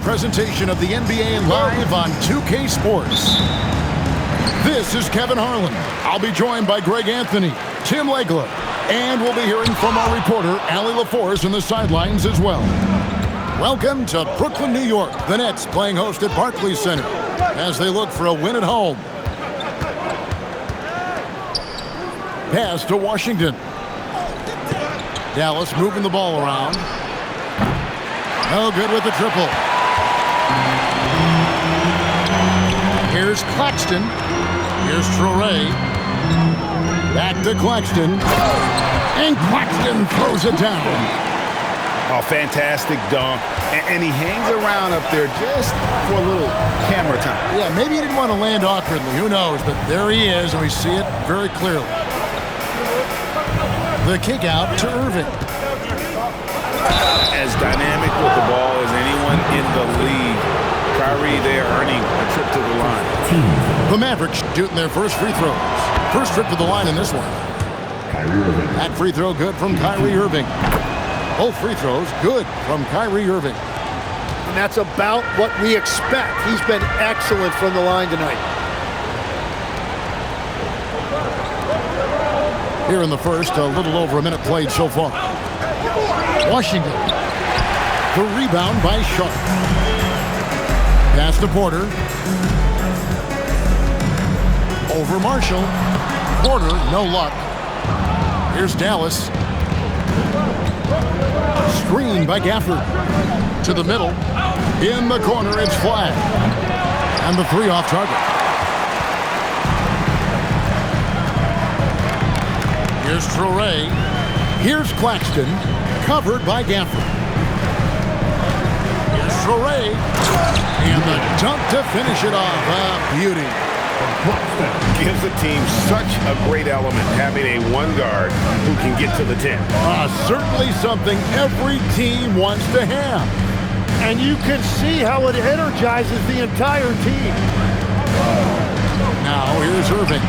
presentation of the NBA live on 2K Sports. This is Kevin Harlan. I'll be joined by Greg Anthony, Tim Legler, and we'll be hearing from our reporter, Allie LaForce, in the sidelines as well. Welcome to Brooklyn, New York. The Nets playing host at Barclays Center as they look for a win at home. Pass to Washington. Dallas moving the ball around. No good with the triple. Here's Claxton. Here's Traore. Back to Claxton. And Claxton throws it down. Oh, fantastic dunk. And he hangs around up there just for a little camera time. Yeah, maybe he didn't want to land awkwardly. Who knows? But there he is, and we see it very clearly. The kick out to Irving. As dynamic with the ball as anyone in the league. Kyrie there earning a trip to the line. The Mavericks shooting their first free throws. First trip to the line in this one. That free throw good from Kyrie Irving. Both free throws good from Kyrie Irving. And that's about what we expect. He's been excellent from the line tonight. Here in the first, a little over a minute played so far. Washington. The rebound by Sharp. Pass to Porter. Over Marshall. Porter, no luck. Here's Dallas. Screen by Gafford. To the middle. In the corner, it's flat. And the three off target. Here's Traore. Here's Claxton. Covered by Gafford. Here's Traore. And the dunk to finish it off. Beauty. Gives the team such a great element having a one guard who can get to the 10. Certainly something every team wants to have. And you can see how it energizes the entire team. Now here's Irving.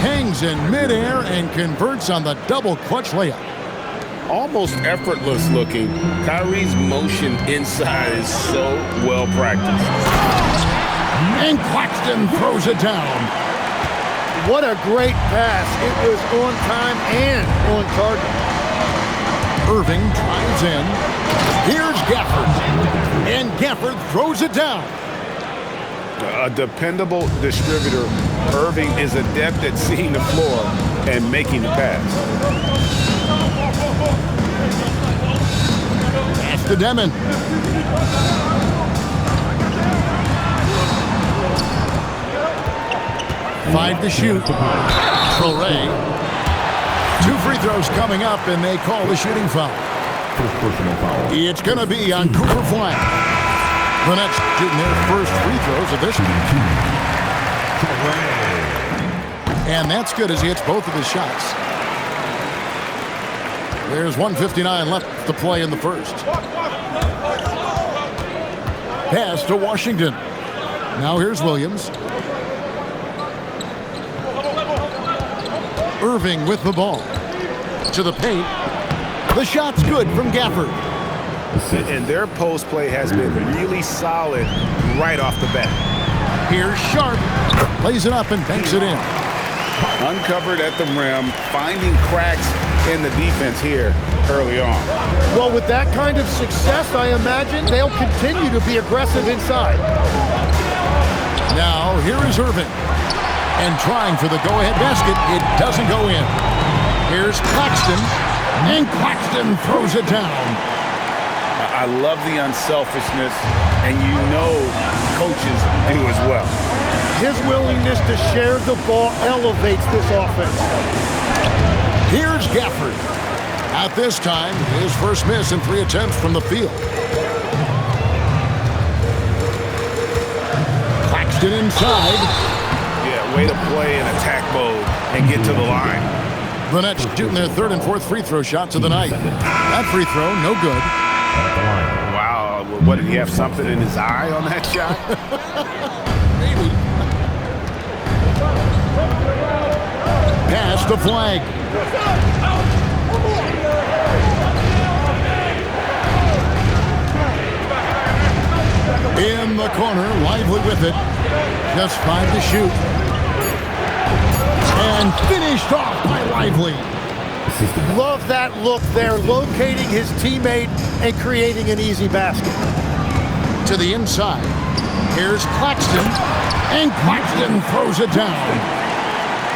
Hangs in midair and converts on the double clutch layup. Almost effortless looking. Kyrie's motion inside is so well practiced. And Claxton throws it down. What a great pass. It was on time and on target. Irving drives in. Here's Gafford. And Gafford throws it down. A dependable distributor, Irving is adept at seeing the floor and making the pass. Pass to Demon. Five to shoot. Traore. Two free throws coming up, and they call the shooting foul. It's going to be on Cooper Flag. The Nets shooting their first free throws of this one. And that's good as he hits both of his shots. There's 1:59 left to play in the first. Pass to Washington. Now here's Williams. Irving with the ball. To the paint. The shot's good from Gafford. And their post play has been really solid right off the bat. Here's Sharp. Lays it up and banks it in. Uncovered at the rim, finding cracks in the defense here early on. Well, with that kind of success, I imagine they'll continue to be aggressive inside. Now, here is Irving. And trying for the go-ahead basket, it doesn't go in. Here's Claxton. And Claxton throws it down. I love the unselfishness, and you know coaches do as well. His willingness to share the ball elevates this offense. Here's Gafford. At this time, his first miss in 3 attempts from the field. Claxton inside. Yeah, way to play in attack mode and get to the line. The Nets shooting their third and fourth free throw shots of the night. That free throw, no good. Wow, what, did he have something in his eye on that shot? Maybe. Pass the flag. In the corner, Lively with it. Just 5 to shoot. And finished off by Lively. Love that look there, locating his teammate and creating an easy basket. To the inside. Here's Claxton. And Claxton throws it down.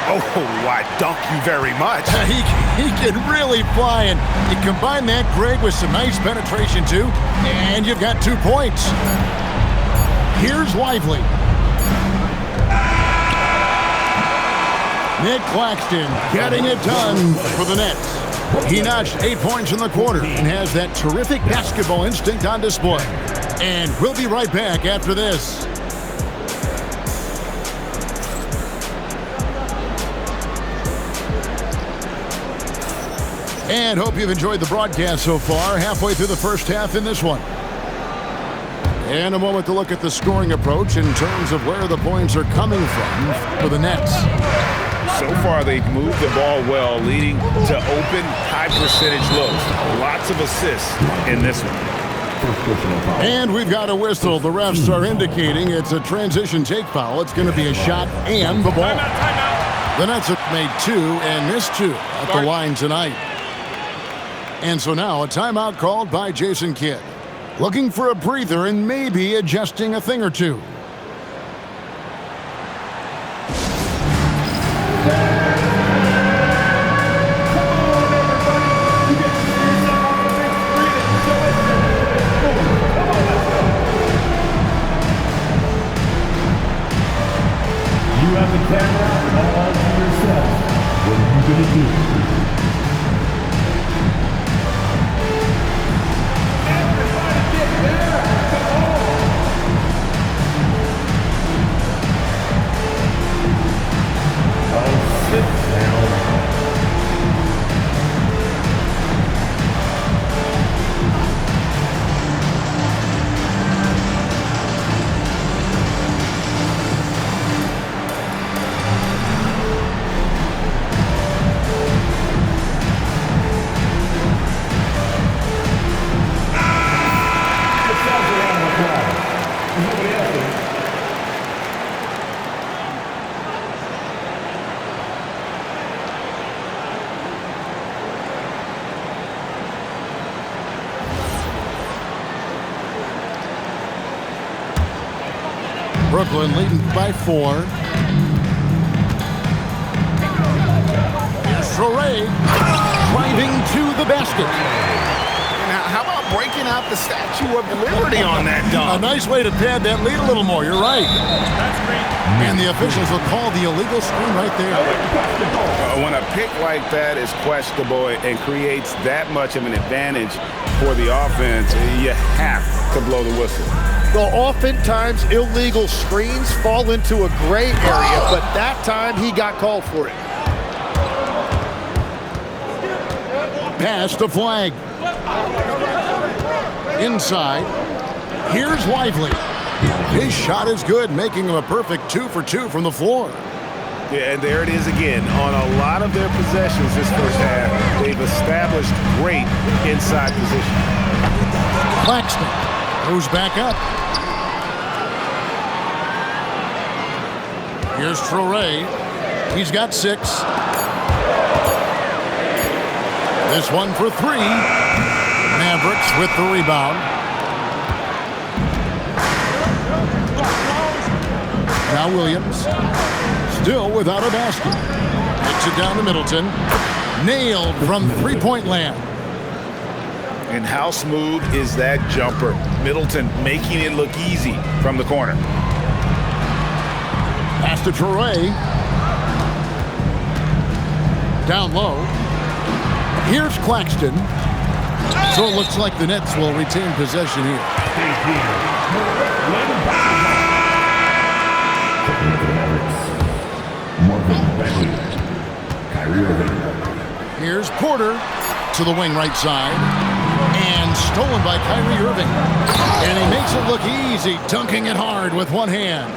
Oh, I dunk you very much. He can really fly, and you combine that, Greg, with some nice penetration, too, and you've got 2 points. Here's Lively. Nick Claxton getting it done for the Nets. He notched 8 points in the quarter and has that terrific basketball instinct on display. And we'll be right back after this. And hope you've enjoyed the broadcast so far. Halfway through the first half in this one. And a moment to look at the scoring approach in terms of where the points are coming from for the Nets. So far, they've moved the ball well, leading to open, high-percentage looks. Lots of assists in this one. And we've got a whistle. The refs are indicating it's a transition take foul. It's going to be a shot and the ball. The Nets have made 2 and missed 2 at the line tonight. And so now a timeout called by Jason Kidd. Looking for a breather and maybe adjusting a thing or two. You have the camera all to yourself. What are you going to do? Brooklyn leading by 4. Here's Traore driving to the basket. Now, how about breaking out the Statue of Liberty on that dunk? A nice way to pad that lead a little more. You're right. And the officials will call the illegal screen right there. When a pick like that is questionable and creates that much of an advantage for the offense, you have to blow the whistle. Well, oftentimes illegal screens fall into a gray area, but that time he got called for it. Pass to Flag. Inside. Here's Lively. His shot is good, making him a perfect 2 for 2 from the floor. Yeah, and there it is again. On a lot of their possessions this first half, they've established great inside position. Claxton goes back up. Here's Traore. He's got 6. This one for 3. Mavericks with the rebound. Now Williams, still without a basket. Takes it down to Middleton. Nailed from three-point land. And how smooth is that jumper? Middleton making it look easy from the corner. Pass to Traore. Down low. Here's Claxton. So it looks like the Nets will retain possession here. Here's Porter to the wing right side. And stolen by Kyrie Irving. And he makes it look easy, dunking it hard with one hand.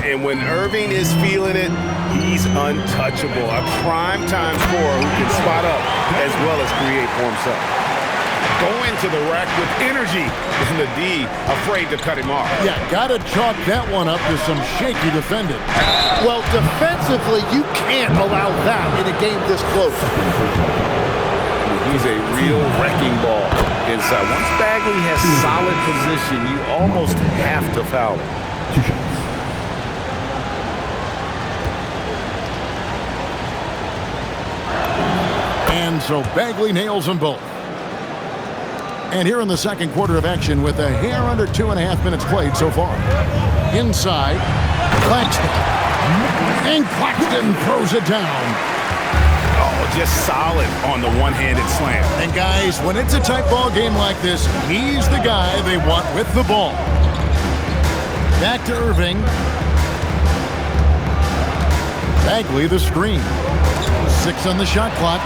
And when Irving is feeling it, he's untouchable. A prime-time scorer who can spot up as well as create for himself. going to the rack with energy, and the D afraid to cut him off. Yeah, got to chalk that one up to some shaky defending. Well, defensively, you can't allow that in a game this close. He's a real wrecking ball inside. Once Bagley has solid position, you almost have to foul him. 2 shots. And so Bagley nails them both. And here in the second quarter of action with a hair under 2.5 minutes played so far. Inside, Claxton. And Claxton throws it down. Oh, just solid on the one-handed slam. And guys, when it's a tight ball game like this, he's the guy they want with the ball. Back to Irving. Bagley the screen. 6 on the shot clock.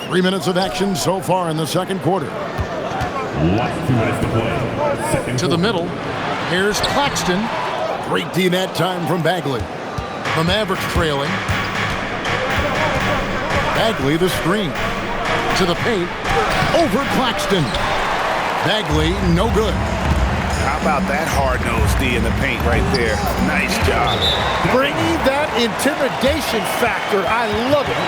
Three minutes of action so far in the second quarter. Last 2 minutes to play. Second To the middle. Here's Claxton. Great D that time from Bagley. The Mavericks trailing. Bagley the screen. To the paint. Over Claxton. Bagley no good. How about that hard-nosed D in the paint right there? Nice job. Bringing that intimidation factor. I love it.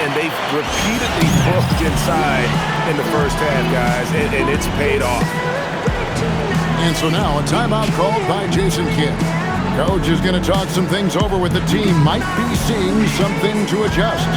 And they've repeatedly broke inside in the first half, guys, and it's paid off. And so now a timeout called by Jason Kidd. Coach is going to talk some things over with the team. Might be seeing something to adjust.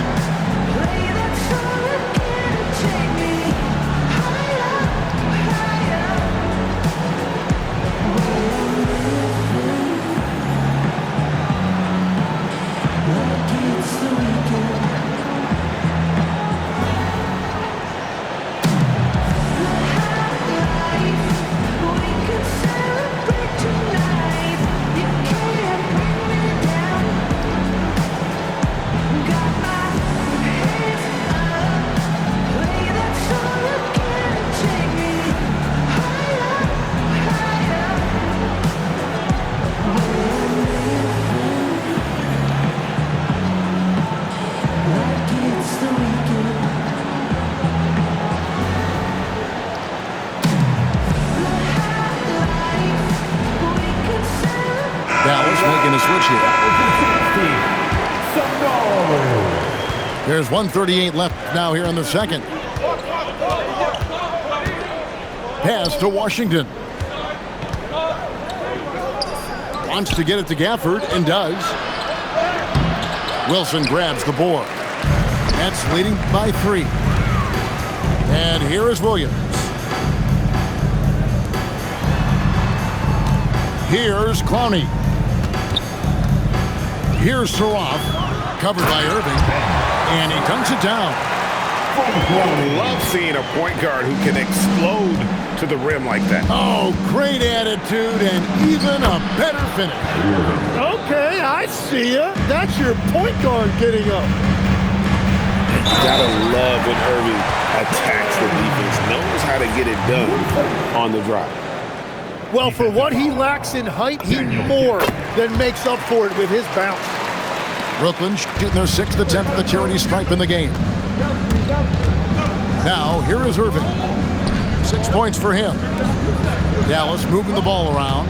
Making a switch here. There's 1:38 left now here in the second. Pass to Washington. Wants to get it to Gafford and does. Wilson grabs the board. Nets leading by 3. And here is Williams. Here's Clowney. Here's Saroff, covered by Irving, and he dunks it down. Love seeing a point guard who can explode to the rim like that. Oh, great attitude and even a better finish. Okay, I see ya. That's your point guard getting up. You gotta love when Irving attacks the defense, knows how to get it done on the drop. Well, for what he lacks in height, he more than makes up for it with his bounce. Brooklyn shooting their 6th attempt at the charity stripe in the game. Now, here is Irving. 6 points for him. Dallas moving the ball around.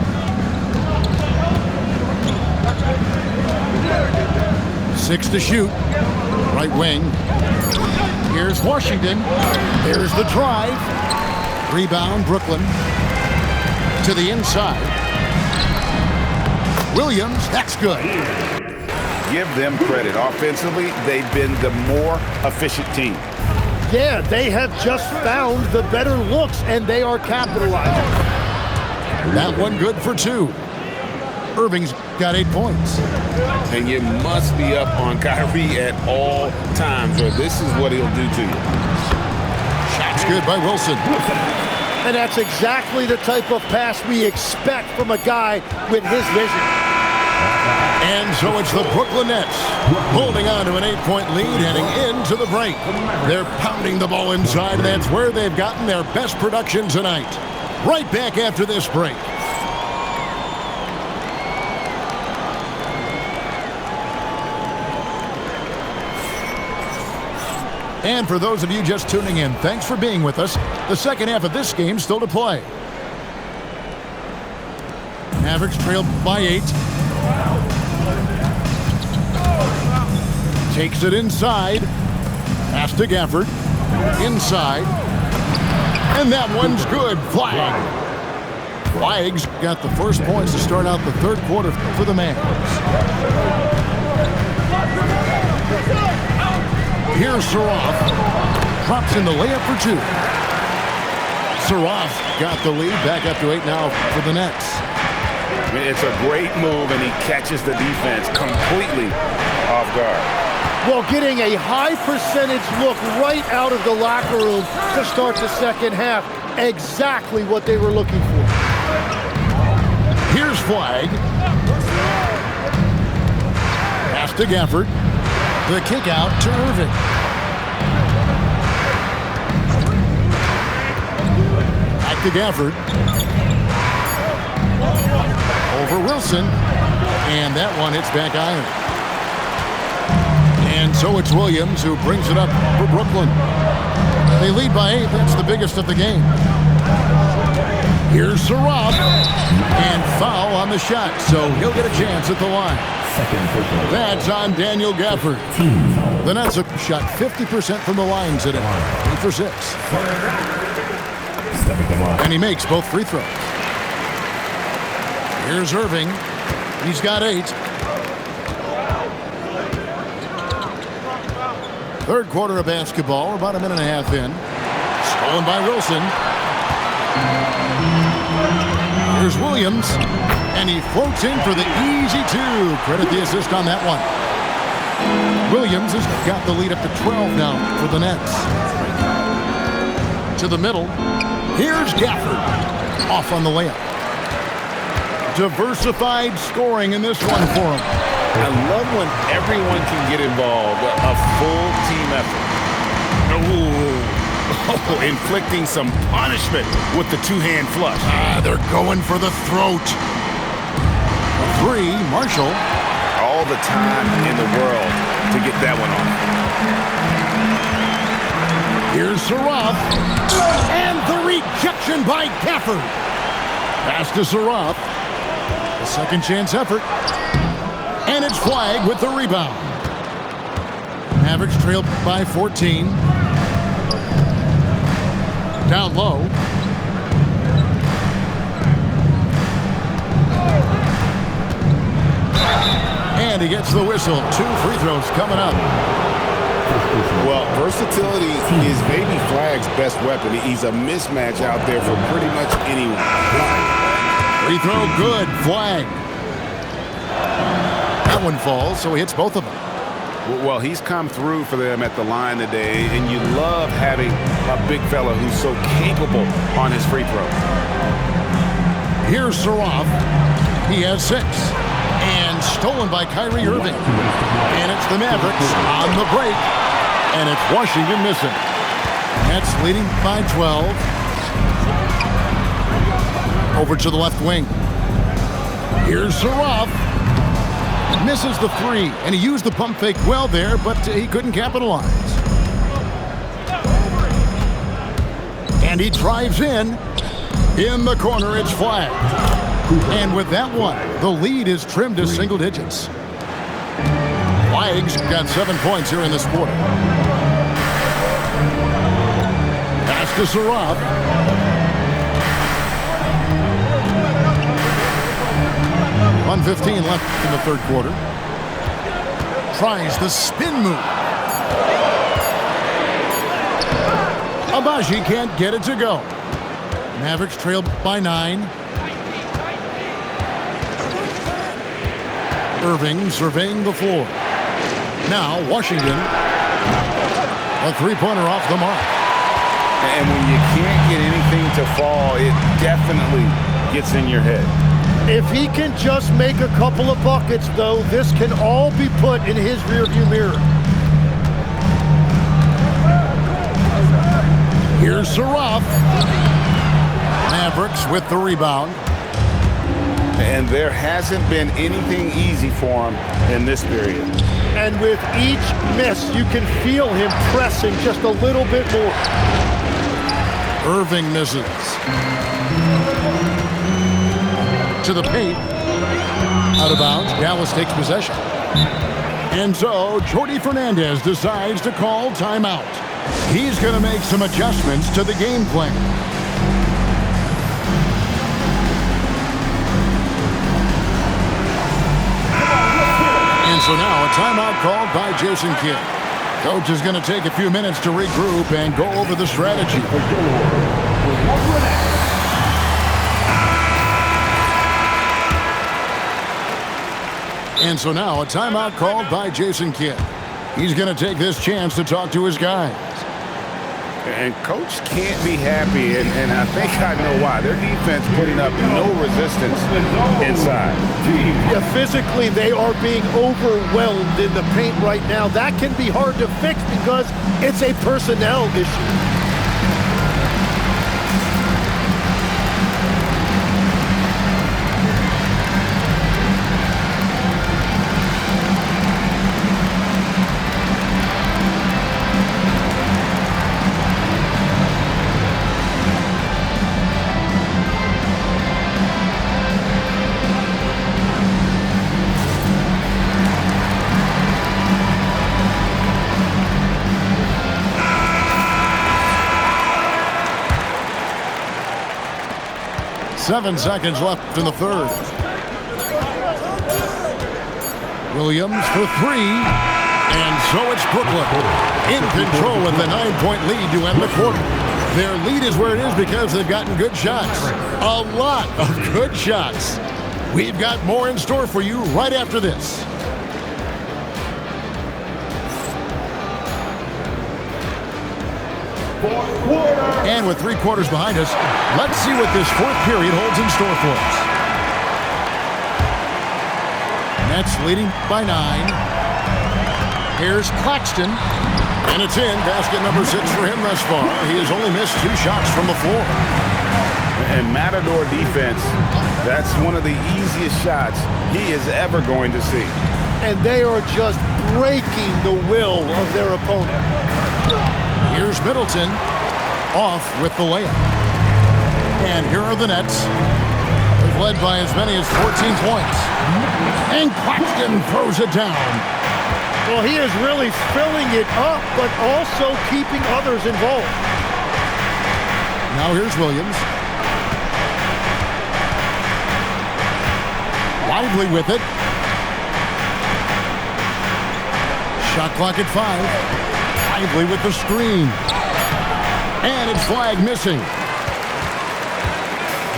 6 to shoot. Right wing. Here's Washington. There's the drive. Rebound, Brooklyn. To the inside. Williams, that's good. Give them credit. Offensively, they've been the more efficient team. Yeah, they have just found the better looks, and they are capitalizing. That one good for 2. Irving's got 8 points. And you must be up on Kyrie at all times, or this is what he'll do to you. Shot's good by Wilson. And that's exactly the type of pass we expect from a guy with his vision. And so it's the Brooklyn Nets holding on to an 8-point lead heading into the break. They're pounding the ball inside, and that's where they've gotten their best production tonight. Right back after this break. And for those of you just tuning in, thanks for being with us. The second half of this game still to play. Mavericks trailed by 8. Takes it inside. Pass to Gafford. Inside. And that one's good. Flag. Flag's got the first points to start out the third quarter for the Mavs. Here's Saroff. Drops in the layup for 2. Saroff got the lead. Back up to 8 now for the Nets. It's a great move, and he catches the defense completely off guard. Well, getting a high percentage look right out of the locker room to start the second half. Exactly what they were looking for. Here's Flag. Pass to Gafford. The kick out to Irving. Back to Gafford. Over Wilson. And that one hits back iron. And so it's Williams who brings it up for Brooklyn. They lead by 8. That's the biggest of the game. Here's Saroff. And foul on the shot, so he'll get a chance at the line. That's on Daniel Gafford. The Nets have shot 50% from the line today. 3 for 6. And he makes both free throws. Here's Irving. He's got 8. Third quarter of basketball. We're about a minute and a half in. Stolen by Wilson. Here's Williams. And he floats in for the easy 2. Credit the assist on that one. Williams has got the lead up to 12 now for the Nets. To the middle. Here's Gafford. Off on the layup. Diversified scoring in this one for him. I love when everyone can get involved. A full team effort. Oh, inflicting some punishment with the two-hand flush. They're going for the throat. 3, Marshall. All the time in the world to get that one off. Here's Saroff. And the rejection by Gafford. Pass to Saroff. A second chance effort. And it's Flag with the rebound. Mavericks trailed by 14. Down low. And he gets the whistle. 2 free throws coming up. Well, versatility is maybe Flag's best weapon. He's a mismatch out there for pretty much anyone. Free throw good. Flag. That one falls, so he hits both of them. Well, he's come through for them at the line today, and you love having a big fella who's so capable on his free throw. Here's Saroff. He has 6. And stolen by Kyrie Irving. And it's the Mavericks on the break. And it's Washington missing. Nets leading by 12. Over to the left wing. Here's Saroff. Misses the 3. And he used the pump fake well there, but he couldn't capitalize. And he drives in. In the corner, it's Flag. And with that one, the lead is trimmed to single digits. Flag's got 7 points here in this quarter. Pass to Saroff. .1:15 left in the third quarter. Tries the spin move. Abaji can't get it to go. Mavericks trailed by 9. Irving surveying the floor. Now Washington. A 3-pointer off the mark. And when you can't get anything to fall, it definitely gets in your head. If he can just make a couple of buckets, though, this can all be put in his rearview mirror. Here's Saroff. Mavericks with the rebound. And there hasn't been anything easy for him in this period. And with each miss, you can feel him pressing just a little bit more. Irving misses. To the paint. Out of bounds. Dallas takes possession. And so, Jordi Fernandez decides to call timeout. He's going to make some adjustments to the game plan. And so now, a timeout called by Jason Kidd. Coach is going to take a few minutes to regroup and go over the strategy. And so now a timeout called by Jason Kidd. He's going to take this chance to talk to his guys. And Coach can't be happy, and I think I know why. Their defense putting up no resistance inside. Yeah, physically, they are being overwhelmed in the paint right now. That can be hard to fix because it's a personnel issue. Seven seconds left in the third. Williams for three. And so it's Brooklyn in control with a 9-point lead to end the quarter. Their lead is where it is because they've gotten good shots. A lot of good shots. We've got more in store for you right after this. And with 3 quarters behind us, let's see what this fourth period holds in store for us. Nets leading by 9. Here's Claxton. And it's in. Basket number 6 for him thus far. He has only missed 2 shots from the floor. And Matador defense, that's one of the easiest shots he is ever going to see. And they are just breaking the will of their opponent. Here's Middleton, off with the layup. And here are the Nets. They've led by as many as 14 points. And Claxton throws it down. Well, he is really filling it up, but also keeping others involved. Now here's Williams. Lively with it. Shot clock at 5. Lively with the screen. And it's flag missing.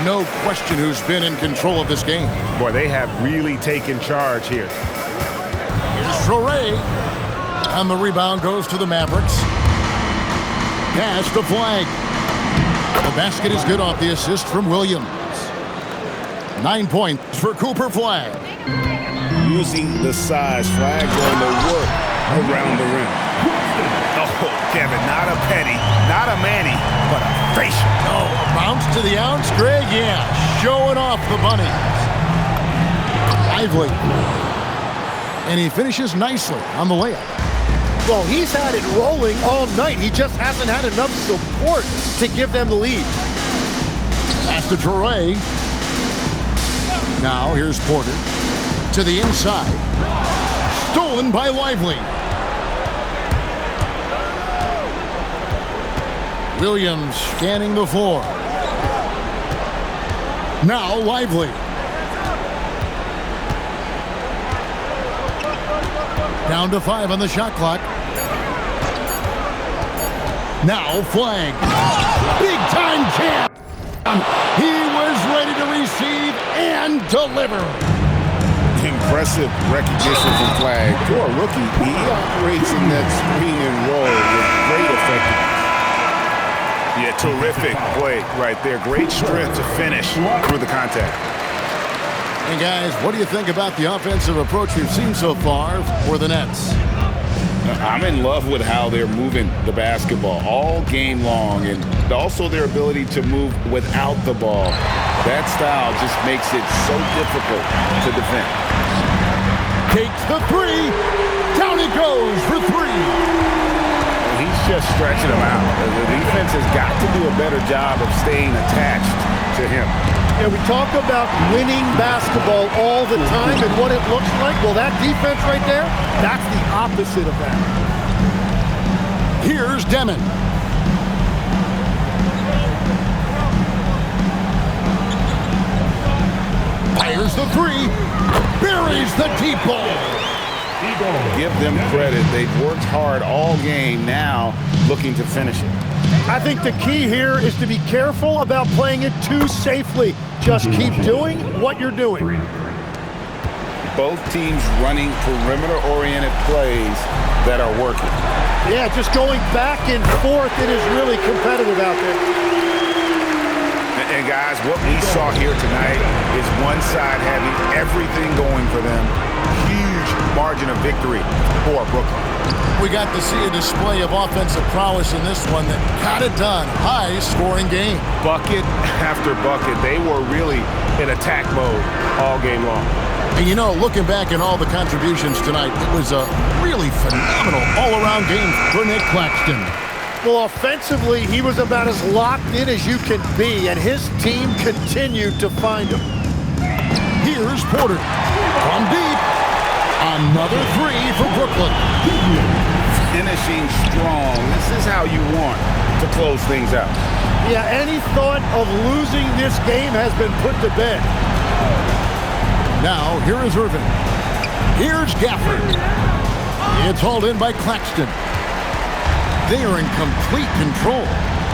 No question who's been in control of this game. Boy, they have really taken charge here. Here's Traoré. And the rebound goes to the Mavericks. Pass the flag. The basket is good off the assist from Williams. 9 points for Cooper Flag. Using the size, Flag going to work around the rim. Oh, Kevin, not a penny, not a Manny, but a facial. No, a bounce to the ounce, Greg, yeah, showing off the bunnies. Lively. And he finishes nicely on the layup. Well, he's had it rolling all night. He just hasn't had enough support to give them the lead. Pass to Traoré. Now here's Porter to the inside. Stolen by Lively. Williams scanning the floor. Now Lively. Down to 5 on the shot clock. Now Flag. Big time jam. He was ready to receive and deliver. Impressive recognition from Flag. For a rookie, he operates in that screen and roll with great effectiveness. Yeah, terrific play right there. Great strength to finish through the contact. And guys, what do you think about the offensive approach we've seen so far for the Nets? I'm in love with how they're moving the basketball all game long, and also their ability to move without the ball. That style just makes it so difficult to defend. Takes the three. Down he goes for three. He's just stretching him out. The defense has got to do a better job of staying attached to him. Yeah, we talk about winning basketball all the time and what it looks like. Well, that defense right there, that's the opposite of that. Here's Demon. Fires the three. Buries the deep ball. Give them credit. They've worked hard all game, now looking to finish it. I think the key here is to be careful about playing it too safely. Just keep doing what you're doing. Both teams running perimeter-oriented plays that are working. Yeah, just going back and forth, it is really competitive out there. And guys, what we saw here tonight is one side having everything going for them. Huge margin of victory for Brooklyn. We got to see a display of offensive prowess in this one that got it done. High-scoring game. Bucket after bucket. They were really in attack mode all game long. And you know, looking back at all the contributions tonight, it was a really phenomenal all-around game for Nick Claxton. Well, offensively, he was about as locked in as you can be, and his team continued to find him. Here's Porter from deep. Another three for Brooklyn. Finishing strong. This is how you want to close things out. Yeah, any thought of losing this game has been put to bed. Now, here is Irvin. Here's Gafford. It's hauled in by Claxton. They are in complete control.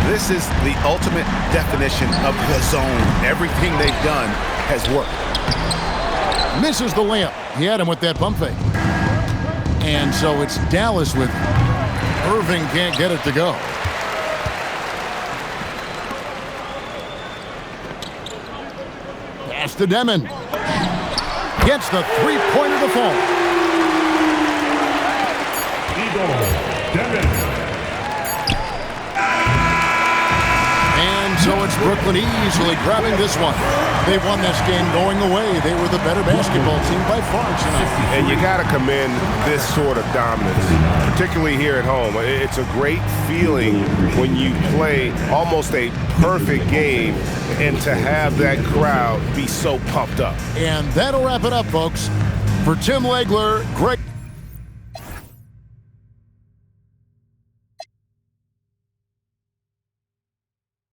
This is the ultimate definition of the zone. Everything they've done has worked. Misses the layup. He had him with that pump fake. And so it's Dallas with it. Irving can't get it to go. Pass to Demon. Gets the three-pointer to fall. And so it's Brooklyn easily grabbing this one. They won this game going away. They were the better basketball team by far tonight. And you got to commend this sort of dominance, particularly here at home. It's a great feeling when you play almost a perfect game and to have that crowd be so pumped up. And that'll wrap it up, folks. For Tim Legler, Greg...